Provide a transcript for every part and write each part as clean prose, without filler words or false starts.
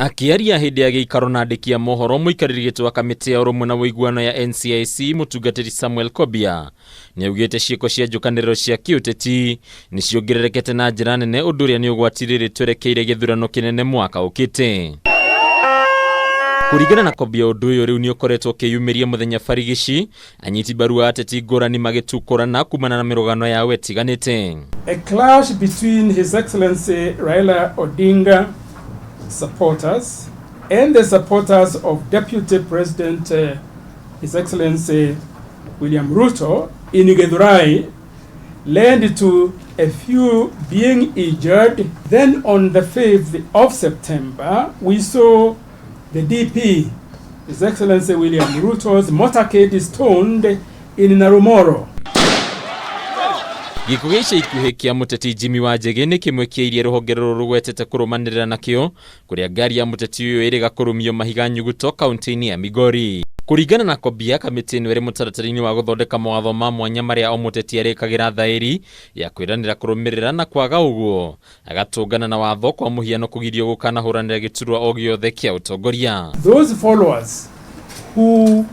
Akiaria hindi ya giikaro na andiki a mohoro muikarĩri wa kamiti ya urumwe na wuiguano ya NCIC mutungatĩri Samuel Kobia niaugĩte ciĩko cia njũkanĩrĩro cia kiuteti ni ciongererekete na njĩra nene ũndũ ũrĩa nĩ ũgwati twerekeire gĩthurano kĩnene mwaka ũkĩte. Kuringana na Kobia, ũndũ ũyũ rĩu nĩ ũkoretwo ũkĩyumĩria mũthenya barigici, anyiti mbaru ateti ngũrani magĩtukũrana kumana na mĩrũgano yao itiganite. A clash between His Excellency Raila Odinga supporters and the supporters of Deputy President His Excellency William Ruto in Githurai led to a few being injured. Then on the 5th of September, we saw the DP, His Excellency William Ruto's motorcade stoned in Narumoro. Gĩko gĩca ikuhĩ kĩa mũteti Jimmy Wanjigi nĩ kĩmwe kĩa iria rũhonge rũrũ rũgwetete kũrũmanĩrĩra nakĩo, kũrĩa ngari ya mũteti ũyũ ĩrĩga kũrũmio Mahiga Nyuguto kaunti-inĩ ya Migori. Kũringana na Kobia, kamiti ĩno ĩrĩ mũtaratara-inĩ wa gũthondeka mawatho ma mwanya marĩa o mũteti arĩkagĩra thaĩri ya kwĩranĩra kũrũmĩrĩra, na kwaga ũguo agatũngana na watho kwa mũhiano kũgirio gũkanahuranĩra gĩturwa o gĩothe kĩa ũtongoria. Those followers who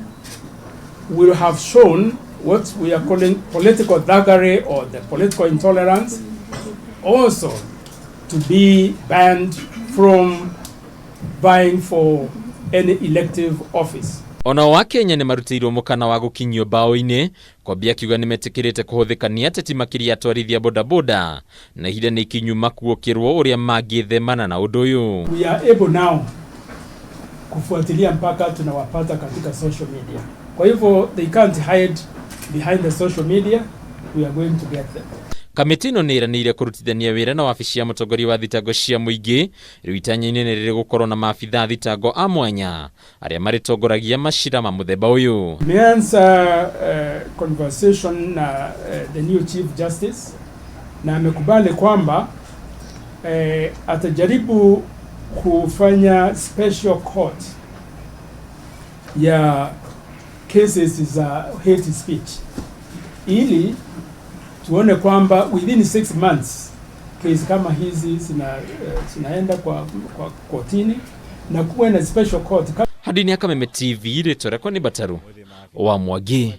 will have shown what we are calling political thuggery or the political intolerance also to be banned from vying for any elective office. Ona wa Kenya nĩ marutĩirwo mũkana wa gũkinyio bao-inĩ. Kobia akiuga nĩ metĩkĩrĩte kũhũthĩkania ateti makiria atwarithia bodaboda na ihinda nĩ ikinyu makuũkĩrwo ũrĩa mangĩthemana na ũndũ ũyũ. We are able now kufuatilia mpaka tunawapata katika social media. Kwa hivyo they can't hide behind the social media. We are going to get them. Kamiti ĩno nĩ ĩranĩire kũrutithania wĩra na wabici ya mũtongoria wa thitango cia mũingĩ, rĩu itanya-inĩ nĩ rĩrĩ gũkorwo na maabitha thitango a mwanya arĩa marĩtongoragia macira ma mũthemba ũyũ. Tumeanza conversation na the new Chief Justice na amekubali kwamba atajaribu kufanya special court ya cases za hate speech ili tuone kwamba within 6 months case kama hizi zinaenda kwa kotini na kuwe na special court. Hadi ni Kameme TV, rĩtwa rĩakwa nĩ Bataru wa Mwangi.